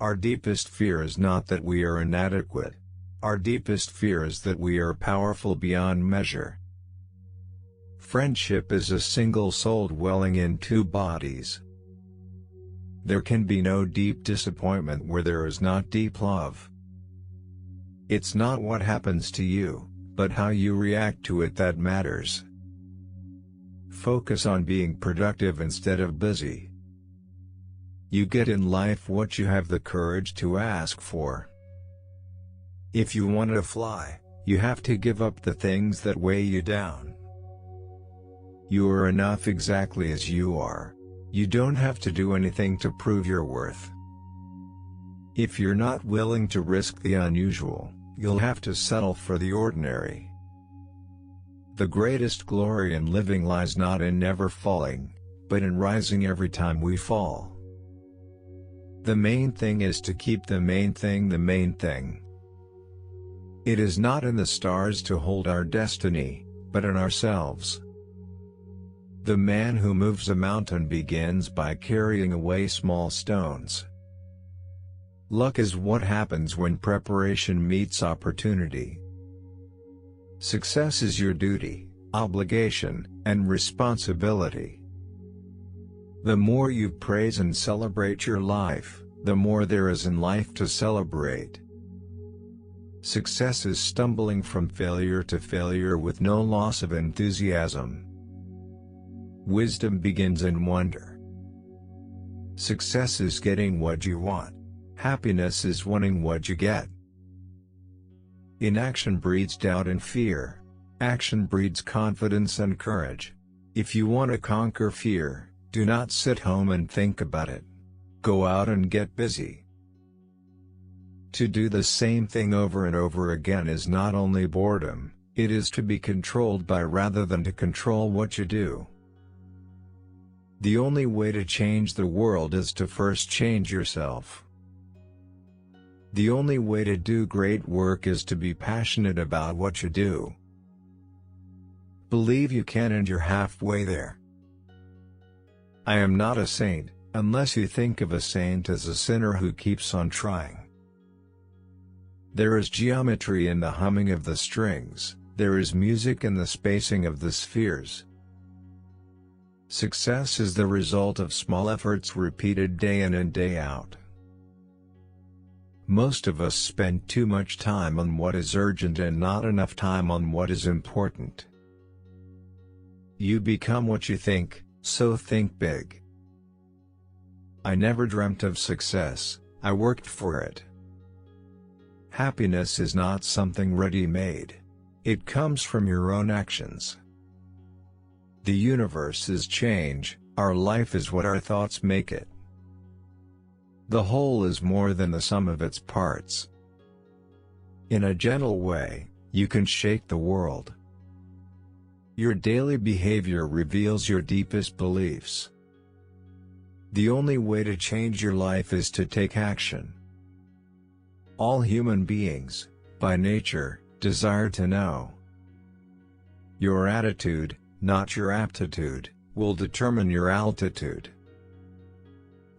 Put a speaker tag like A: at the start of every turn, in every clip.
A: Our deepest fear is not that we are inadequate. Our deepest fear is that we are powerful beyond measure. Friendship is a single soul dwelling in two bodies. There can be no deep disappointment where there is not deep love. It's not what happens to you, but how you react to it that matters. Focus on being productive instead of busy. You get in life what you have the courage to ask for. If you want to fly, you have to give up the things that weigh you down. You are enough exactly as you are. You don't have to do anything to prove your worth. If you're not willing to risk the unusual, you'll have to settle for the ordinary. The greatest glory in living lies not in never falling, but in rising every time we fall. The main thing is to keep the main thing the main thing. It is not in the stars to hold our destiny, but in ourselves. The man who moves a mountain begins by carrying away small stones. Luck is what happens when preparation meets opportunity. Success is your duty, obligation, and responsibility. The more you praise and celebrate your life, the more there is in life to celebrate. Success is stumbling from failure to failure with no loss of enthusiasm. Wisdom begins in wonder. Success is getting what you want. Happiness is wanting what you get. Inaction breeds doubt and fear. Action breeds confidence and courage. If you want to conquer fear, do not sit home and think about it. Go out and get busy. To do the same thing over and over again is not only boredom, it is to be controlled by rather than to control what you do. The only way to change the world is to first change yourself. The only way to do great work is to be passionate about what you do. Believe you can and you're halfway there. I am not a saint, unless you think of a saint as a sinner who keeps on trying. There is geometry in the humming of the strings, there is music in the spacing of the spheres. Success is the result of small efforts repeated day in and day out. Most of us spend too much time on what is urgent and not enough time on what is important. You become what you think, so think big. I never dreamt of success, I worked for it. Happiness is not something ready-made. It comes from your own actions. The universe is change, our life is what our thoughts make it. The whole is more than the sum of its parts. In a gentle way, you can shake the world. Your daily behavior reveals your deepest beliefs. The only way to change your life is to take action. All human beings, by nature, desire to know. Your attitude, not your aptitude, will determine your altitude.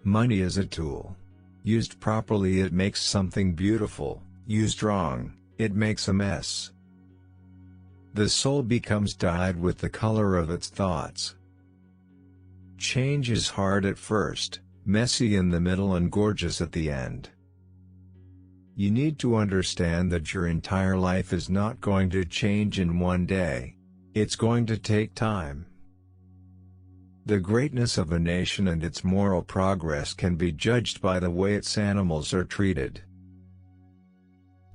A: Money is a tool. Used properly it makes something beautiful, used wrong, it makes a mess. The soul becomes dyed with the color of its thoughts. Change is hard at first, messy in the middle and gorgeous at the end. You need to understand that your entire life is not going to change in one day. It's going to take time. The greatness of a nation and its moral progress can be judged by the way its animals are treated.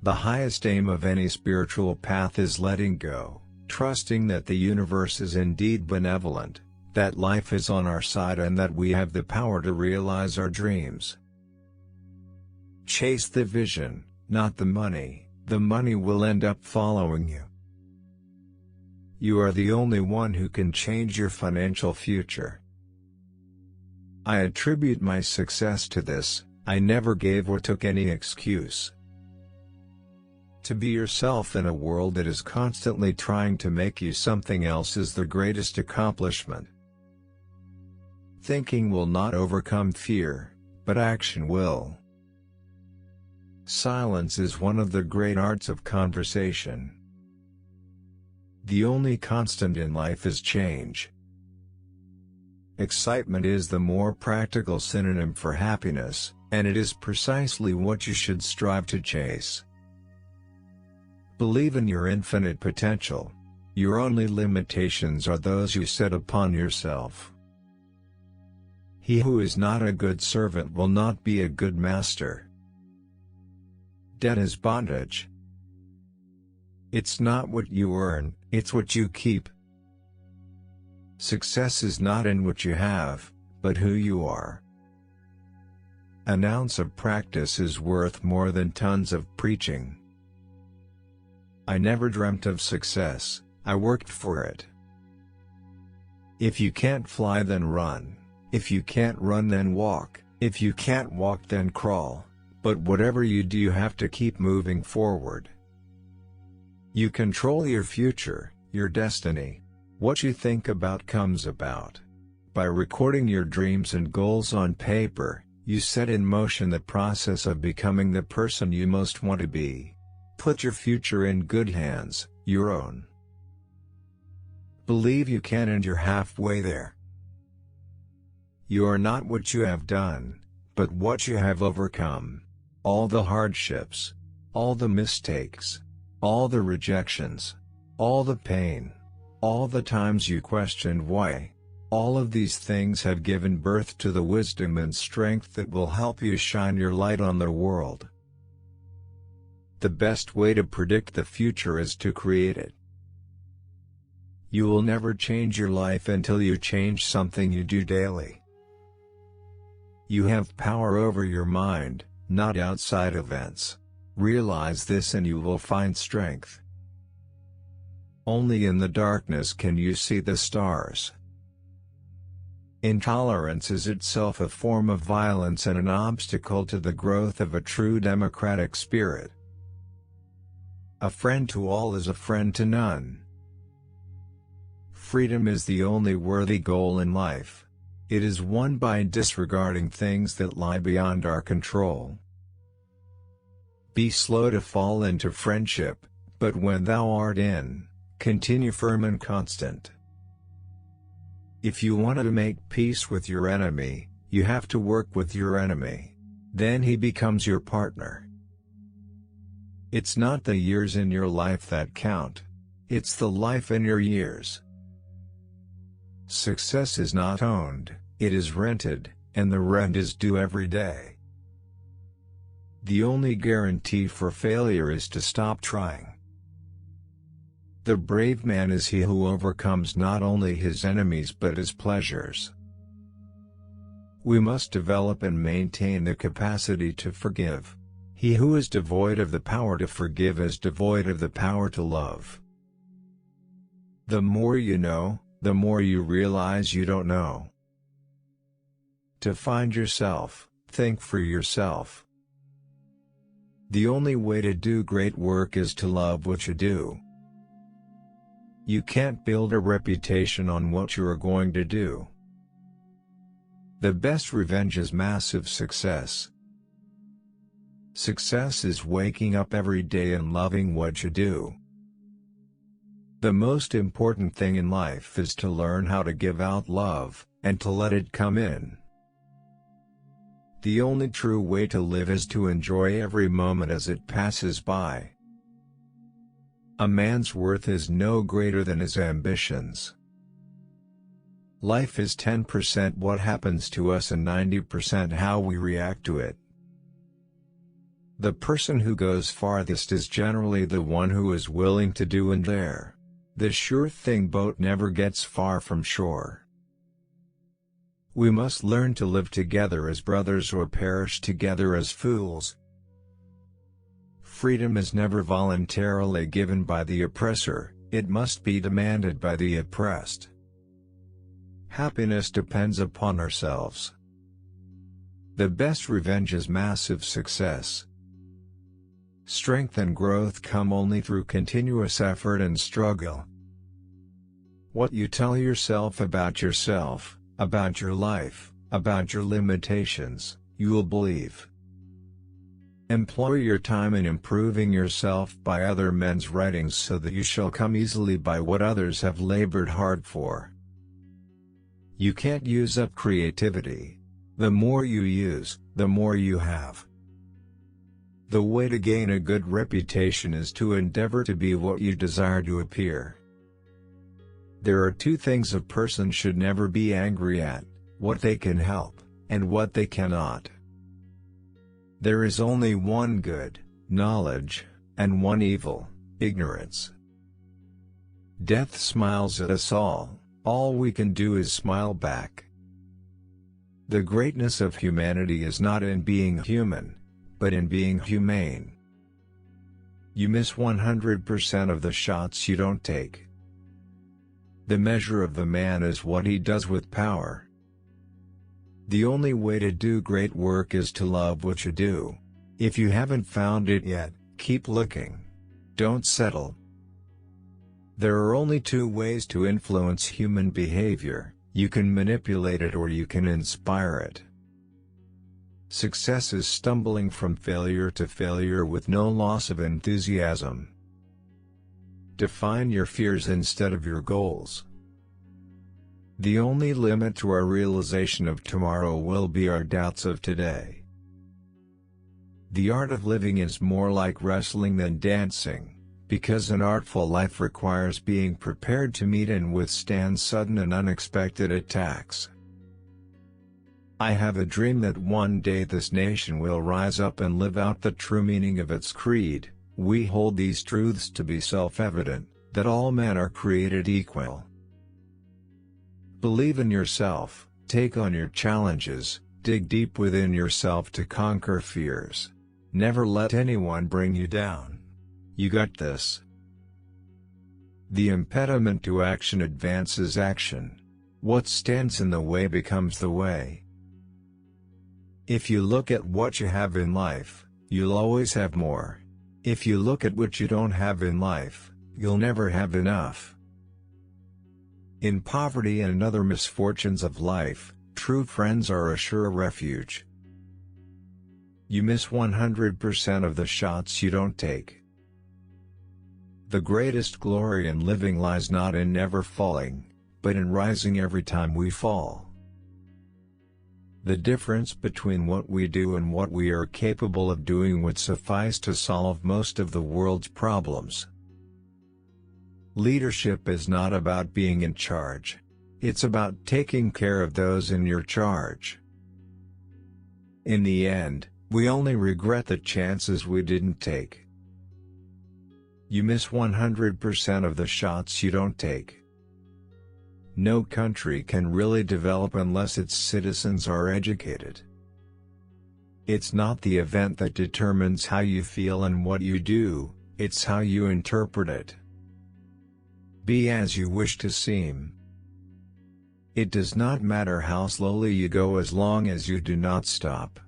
A: The highest aim of any spiritual path is letting go, trusting that the universe is indeed benevolent, that life is on our side and that we have the power to realize our dreams. Chase the vision, not the money will end up following you. You are the only one who can change your financial future. I attribute my success to this, I never gave or took any excuse. To be yourself in a world that is constantly trying to make you something else is the greatest accomplishment. Thinking will not overcome fear, but action will. Silence is one of the great arts of conversation. The only constant in life is change. Excitement is the more practical synonym for happiness, and it is precisely what you should strive to chase. Believe in your infinite potential. Your only limitations are those you set upon yourself. He who is not a good servant will not be a good master. Debt is bondage. It's not what you earn, it's what you keep. Success is not in what you have, but who you are. An ounce of practice is worth more than tons of preaching. I never dreamt of success, I worked for it. If you can't fly, then run. If you can't run, then walk. If you can't walk, then crawl. But whatever you do, you have to keep moving forward. You control your future, your destiny. What you think about comes about. By recording your dreams and goals on paper, you set in motion the process of becoming the person you most want to be. Put your future in good hands, your own. Believe you can, and you're halfway there. You are not what you have done, but what you have overcome. All the hardships, all the mistakes, all the rejections, all the pain, all the times you questioned why, all of these things have given birth to the wisdom and strength that will help you shine your light on the world. The best way to predict the future is to create it. You will never change your life until you change something you do daily. You have power over your mind, not outside events. Realize this and you will find strength. Only in the darkness can you see the stars. Intolerance is itself a form of violence and an obstacle to the growth of a true democratic spirit. A friend to all is a friend to none. Freedom is the only worthy goal in life. It is won by disregarding things that lie beyond our control. Be slow to fall into friendship, but when thou art in, continue firm and constant. If you want to make peace with your enemy, you have to work with your enemy. Then he becomes your partner. It's not the years in your life that count. It's the life in your years. Success is not owned, it is rented, and the rent is due every day. The only guarantee for failure is to stop trying. The brave man is he who overcomes not only his enemies but his pleasures. We must develop and maintain the capacity to forgive. He who is devoid of the power to forgive is devoid of the power to love. The more you know, the more you realize you don't know. To find yourself, think for yourself. The only way to do great work is to love what you do. You can't build a reputation on what you are going to do. The best revenge is massive success. Success is waking up every day and loving what you do. The most important thing in life is to learn how to give out love, and to let it come in. The only true way to live is to enjoy every moment as it passes by. A man's worth is no greater than his ambitions. Life is 10% what happens to us and 90% how we react to it. The person who goes farthest is generally the one who is willing to do and dare. The sure thing boat never gets far from shore. We must learn to live together as brothers or perish together as fools. Freedom is never voluntarily given by the oppressor, it must be demanded by the oppressed. Happiness depends upon ourselves. The best revenge is massive success. Strength and growth come only through continuous effort and struggle. What you tell yourself, about your life, about your limitations, you will believe. Employ your time in improving yourself by other men's writings so that you shall come easily by what others have labored hard for. You can't use up creativity. The more you use, the more you have. The way to gain a good reputation is to endeavor to be what you desire to appear. There are two things a person should never be angry at: what they can help, and what they cannot. There is only one good, knowledge, and one evil, ignorance. Death smiles at us all we can do is smile back. The greatness of humanity is not in being human, but in being humane. You miss 100% of the shots you don't take. The measure of the man is what he does with power. The only way to do great work is to love what you do. If you haven't found it yet, keep looking. Don't settle. There are only two ways to influence human behavior: you can manipulate it or you can inspire it. Success is stumbling from failure to failure with no loss of enthusiasm. Define your fears instead of your goals. The only limit to our realization of tomorrow will be our doubts of today. The art of living is more like wrestling than dancing, because an artful life requires being prepared to meet and withstand sudden and unexpected attacks. I have a dream that one day this nation will rise up and live out the true meaning of its creed. We hold these truths to be self-evident, that all men are created equal. Believe in yourself, take on your challenges, dig deep within yourself to conquer fears. Never let anyone bring you down. You got this. The impediment to action advances action. What stands in the way becomes the way. If you look at what you have in life, you'll always have more. If you look at what you don't have in life, you'll never have enough. In poverty and other misfortunes of life, true friends are a sure refuge. You miss 100% of the shots you don't take. The greatest glory in living lies not in never falling, but in rising every time we fall. The difference between what we do and what we are capable of doing would suffice to solve most of the world's problems. Leadership is not about being in charge. It's about taking care of those in your charge. In the end, we only regret the chances we didn't take. You miss 100% of the shots you don't take. No country can really develop unless its citizens are educated. It's not the event that determines how you feel and what you do, it's how you interpret it. Be as you wish to seem. It does not matter how slowly you go as long as you do not stop.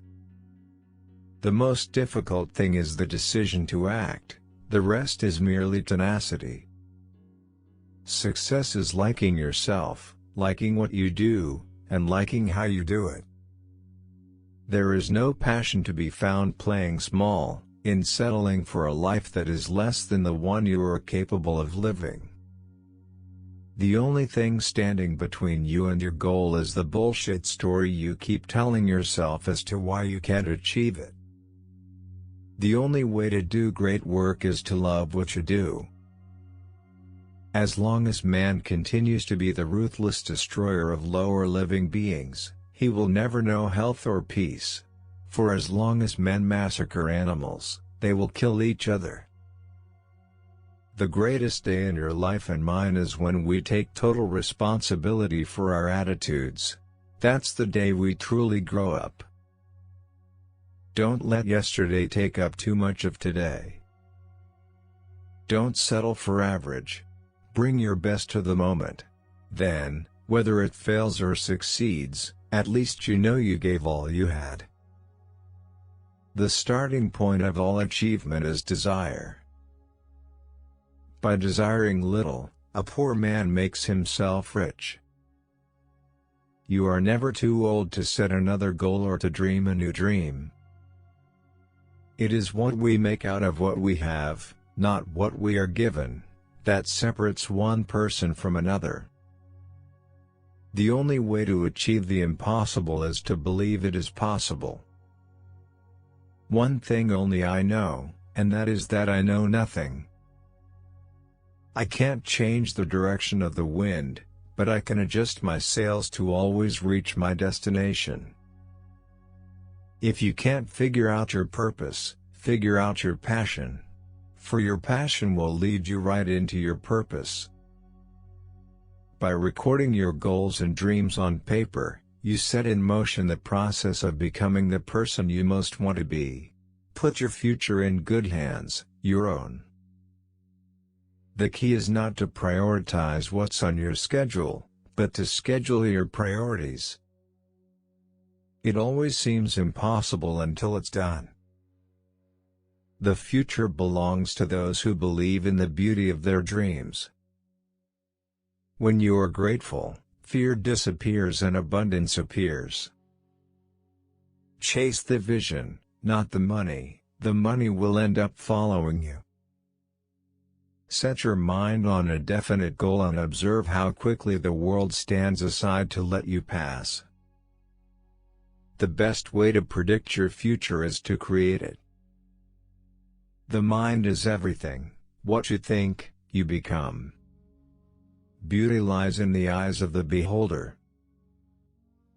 A: The most difficult thing is the decision to act, the rest is merely tenacity. Success is liking yourself, liking what you do, and liking how you do it. There is no passion to be found playing small, in settling for a life that is less than the one you are capable of living. The only thing standing between you and your goal is the bullshit story you keep telling yourself as to why you can't achieve it. The only way to do great work is to love what you do. As long as man continues to be the ruthless destroyer of lower living beings, he will never know health or peace. For as long as men massacre animals, they will kill each other. The greatest day in your life and mine is when we take total responsibility for our attitudes. That's the day we truly grow up. Don't let yesterday take up too much of today. Don't settle for average. Bring your best to the moment. Then, whether it fails or succeeds, at least you know you gave all you had. The starting point of all achievement is desire. By desiring little, a poor man makes himself rich. You are never too old to set another goal or to dream a new dream. It is what we make out of what we have, not what we are given, that separates one person from another. The only way to achieve the impossible is to believe it is possible. One thing only I know, and that is that I know nothing. I can't change the direction of the wind, but I can adjust my sails to always reach my destination. If you can't figure out your purpose, figure out your passion. For your passion will lead you right into your purpose. By recording your goals and dreams on paper, you set in motion the process of becoming the person you most want to be. Put your future in good hands, your own. The key is not to prioritize what's on your schedule, but to schedule your priorities. It always seems impossible until it's done. The future belongs to those who believe in the beauty of their dreams. When you are grateful, fear disappears and abundance appears. Chase the vision, not the money will end up following you. Set your mind on a definite goal and observe how quickly the world stands aside to let you pass. The best way to predict your future is to create it. The mind is everything. What you think, you become. Beauty lies in the eyes of the beholder.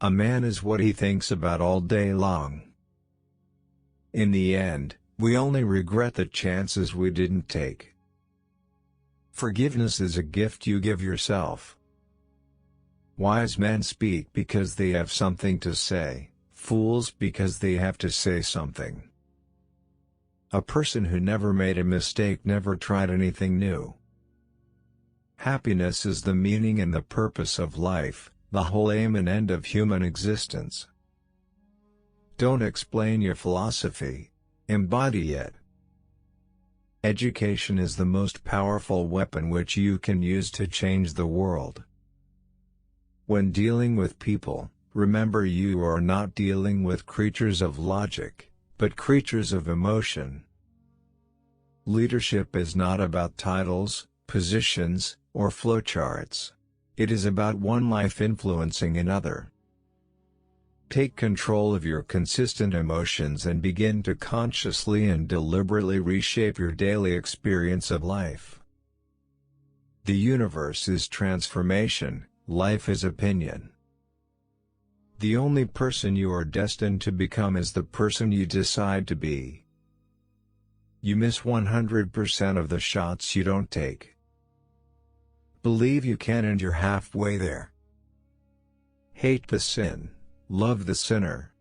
A: A man is what he thinks about all day long. In the end, we only regret the chances we didn't take. Forgiveness is a gift you give yourself. Wise men speak because they have something to say, fools because they have to say something. A person who never made a mistake never tried anything new. Happiness is the meaning and the purpose of life, the whole aim and end of human existence. Don't explain your philosophy, embody it. Education is the most powerful weapon which you can use to change the world. When dealing with people, remember you are not dealing with creatures of logic, but creatures of emotion. Leadership is not about titles, positions, or flowcharts. It is about one life influencing another. Take control of your consistent emotions and begin to consciously and deliberately reshape your daily experience of life. The universe is transformation, life is opinion. The only person you are destined to become is the person you decide to be. You miss 100% of the shots you don't take. Believe you can and you're halfway there. Hate the sin, love the sinner.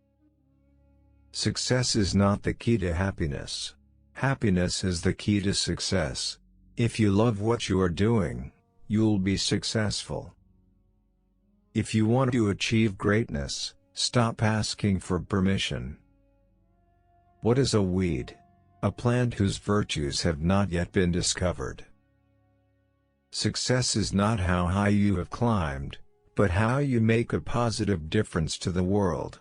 A: Success is not the key to happiness. Happiness is the key to success. If you love what you are doing, you'll be successful. If you want to achieve greatness, stop asking for permission. What is a weed? A plant whose virtues have not yet been discovered. Success is not how high you have climbed, but how you make a positive difference to the world.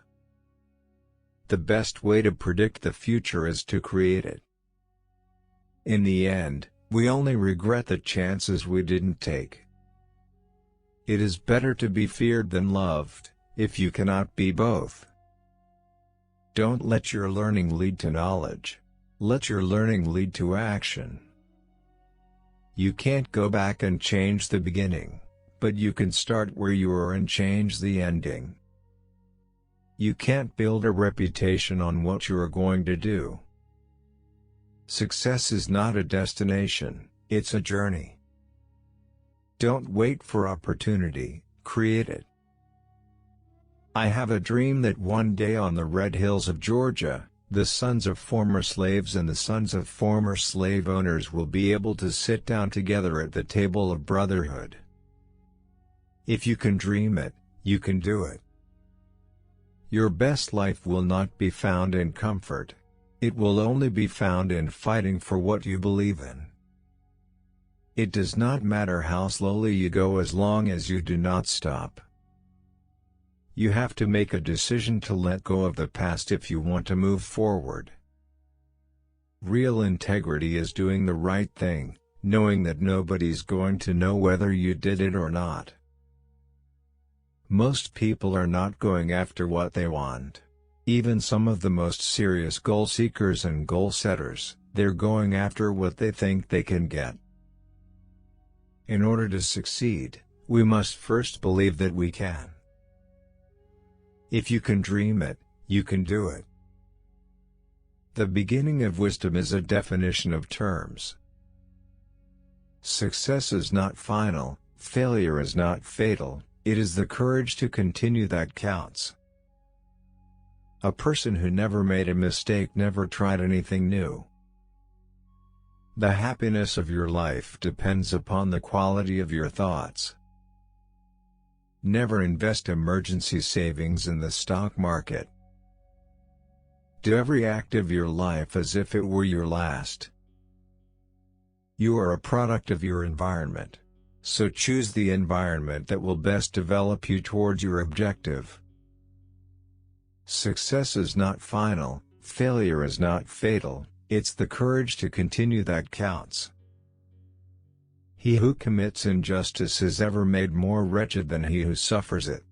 A: The best way to predict the future is to create it. In the end, we only regret the chances we didn't take. It is better to be feared than loved, if you cannot be both. Don't let your learning lead to knowledge. Let your learning lead to action. You can't go back and change the beginning, but you can start where you are and change the ending. You can't build a reputation on what you are going to do. Success is not a destination, it's a journey. Don't wait for opportunity, create it. I have a dream that one day on the red hills of Georgia, the sons of former slaves and the sons of former slave owners will be able to sit down together at the table of brotherhood. If you can dream it, you can do it. Your best life will not be found in comfort. It will only be found in fighting for what you believe in. It does not matter how slowly you go as long as you do not stop. You have to make a decision to let go of the past if you want to move forward. Real integrity is doing the right thing, knowing that nobody's going to know whether you did it or not. Most people are not going after what they want. Even some of the most serious goal seekers and goal setters, they're going after what they think they can get. In order to succeed, we must first believe that we can. If you can dream it, you can do it. The beginning of wisdom is a definition of terms. Success is not final, failure is not fatal, it is the courage to continue that counts. A person who never made a mistake never tried anything new. The happiness of your life depends upon the quality of your thoughts. Never invest emergency savings in the stock market. Do every act of your life as if it were your last. You are a product of your environment, so choose the environment that will best develop you towards your objective. Success is not final, failure is not fatal, it's the courage to continue that counts. He who commits injustice is ever made more wretched than he who suffers it.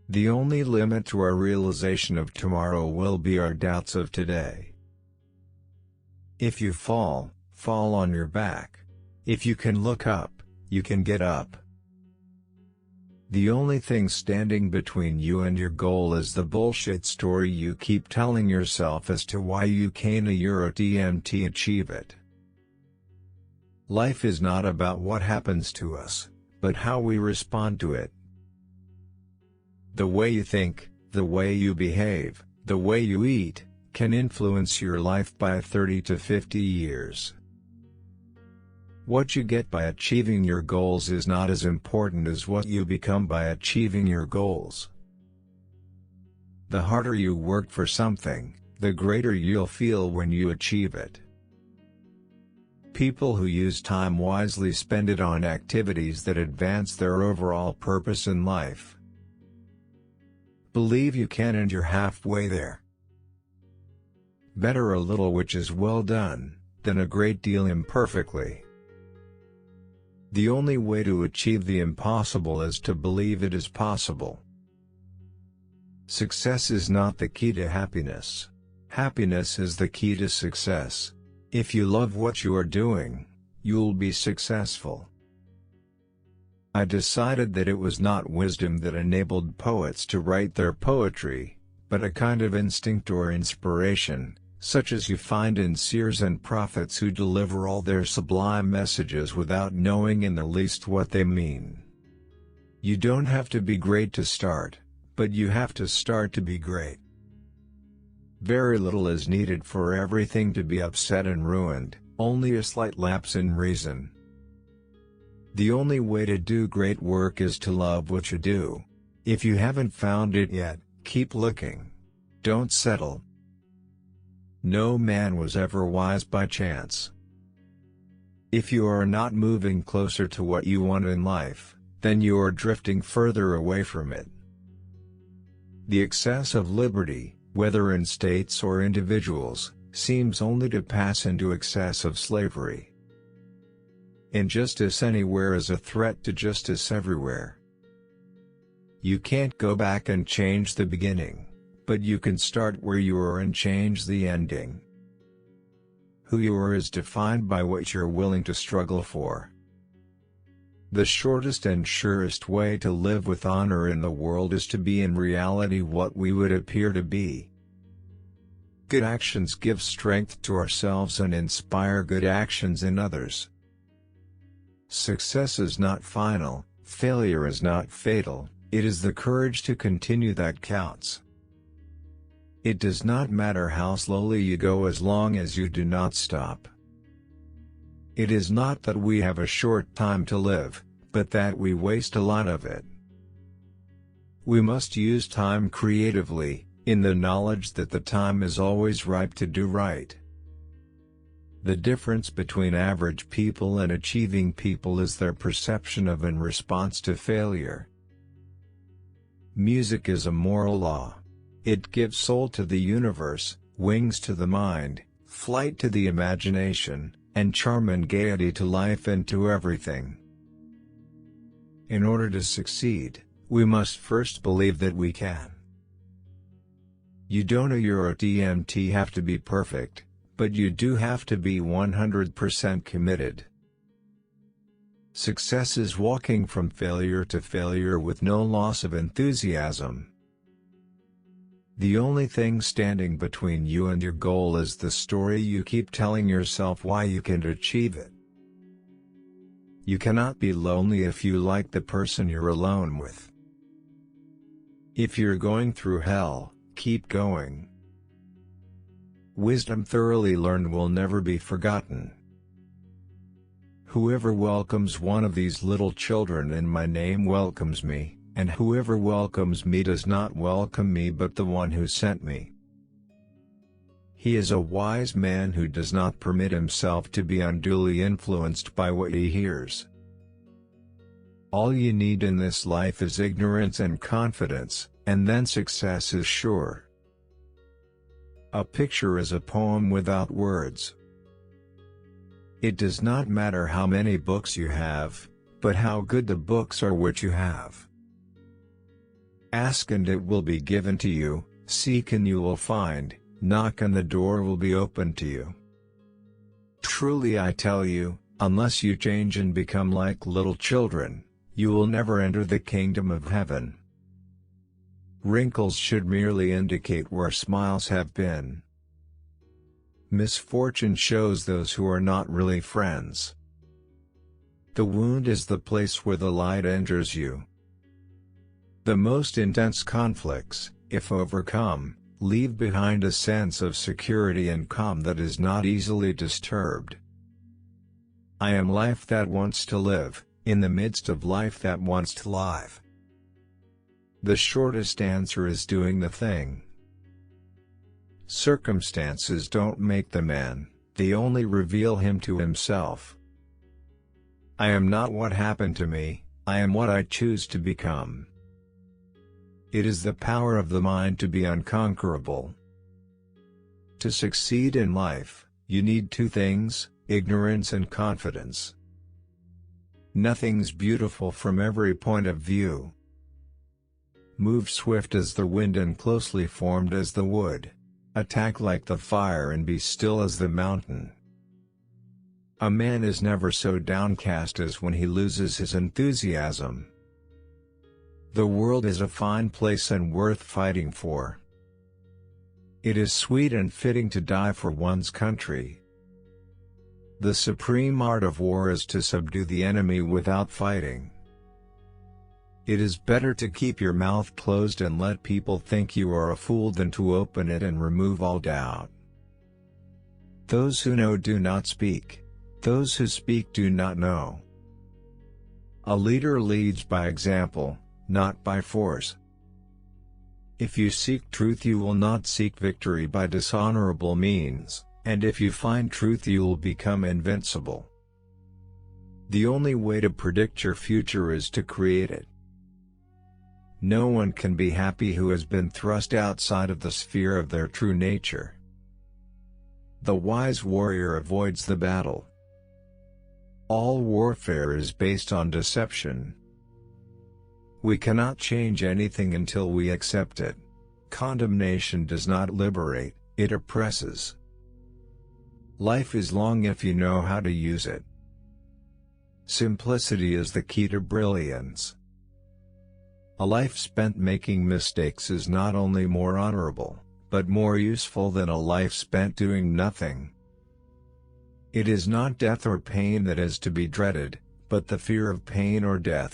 A: The only limit to our realization of tomorrow will be our doubts of today. If you fall, fall on your back. If you can look up, you can get up. The only thing standing between you and your goal is the bullshit story you keep telling yourself as to why you can't achieve it. Life is not about what happens to us, but how we respond to it. The way you think, the way you behave, the way you eat, can influence your life by 30 to 50 years. What you get by achieving your goals is not as important as what you become by achieving your goals. The harder you work for something, the greater you'll feel when you achieve it. People who use time wisely spend it on activities that advance their overall purpose in life. Believe you can and you're halfway there. Better a little which is well done, than a great deal imperfectly. The only way to achieve the impossible is to believe it is possible. Success is not the key to happiness. Happiness is the key to success. If you love what you are doing, you'll be successful. I decided that it was not wisdom that enabled poets to write their poetry, but a kind of instinct or inspiration, such as you find in seers and prophets who deliver all their sublime messages without knowing in the least what they mean. You don't have to be great to start, but you have to start to be great. Very little is needed for everything to be upset and ruined, only a slight lapse in reason. The only way to do great work is to love what you do. If you haven't found it yet, keep looking. Don't settle. No man was ever wise by chance. If you are not moving closer to what you want in life, then you are drifting further away from it. The excess of liberty, whether in states or individuals, seems only to pass into excess of slavery. Injustice anywhere is a threat to justice everywhere. You can't go back and change the beginning, but you can start where you are and change the ending. Who you are is defined by what you're willing to struggle for. The shortest and surest way to live with honor in the world is to be in reality what we would appear to be. Good actions give strength to ourselves and inspire good actions in others. Success is not final, failure is not fatal, it is the courage to continue that counts. It does not matter how slowly you go as long as you do not stop. It is not that we have a short time to live, but that we waste a lot of it. We must use time creatively, in the knowledge that the time is always ripe to do right. The difference between average people and achieving people is their perception of and response to failure. Music is a moral law. It gives soul to the universe, wings to the mind, flight to the imagination, and charm and gaiety to life and to everything. In order to succeed, we must first believe that we can. You don't or your DMT have to be perfect, but you do have to be 100% committed. Success is walking from failure to failure with no loss of enthusiasm. The only thing standing between you and your goal is the story you keep telling yourself why you can't achieve it. You cannot be lonely if you like the person you're alone with. If you're going through hell, keep going. Wisdom thoroughly learned will never be forgotten. Whoever welcomes one of these little children in my name welcomes me, and whoever welcomes me does not welcome me but the one who sent me. He is a wise man who does not permit himself to be unduly influenced by what he hears. All you need in this life is ignorance and confidence, and then success is sure. A picture is a poem without words. It does not matter how many books you have, but how good the books are which you have. Ask and it will be given to you, seek and you will find, knock and the door will be opened to you. Truly I tell you, unless you change and become like little children, you will never enter the kingdom of heaven. Wrinkles should merely indicate where smiles have been. Misfortune shows those who are not really friends. The wound is the place where the light enters you. The most intense conflicts, if overcome, leave behind a sense of security and calm that is not easily disturbed. I am life that wants to live, in the midst of life that wants to live. The shortest answer is doing the thing. Circumstances don't make the man, they only reveal him to himself. I am not what happened to me, I am what I choose to become. It is the power of the mind to be unconquerable. To succeed in life, you need two things, ignorance and confidence. Nothing's beautiful from every point of view. Move swift as the wind and closely formed as the wood. Attack like the fire and be still as the mountain. A man is never so downcast as when he loses his enthusiasm. The world is a fine place and worth fighting for. It is sweet and fitting to die for one's country. The supreme art of war is to subdue the enemy without fighting. It is better to keep your mouth closed and let people think you are a fool than to open it and remove all doubt. Those who know do not speak. Those who speak do not know. A leader leads by example, not by force. If you seek truth you will not seek victory by dishonorable means, and if you find truth you will become invincible. The only way to predict your future is to create it. No one can be happy who has been thrust outside of the sphere of their true nature. The wise warrior avoids the battle. All warfare is based on deception. We cannot change anything until we accept it. Condemnation does not liberate, it oppresses. Life is long if you know how to use it. Simplicity is the key to brilliance. A life spent making mistakes is not only more honorable, but more useful than a life spent doing nothing. It is not death or pain that is to be dreaded, but the fear of pain or death.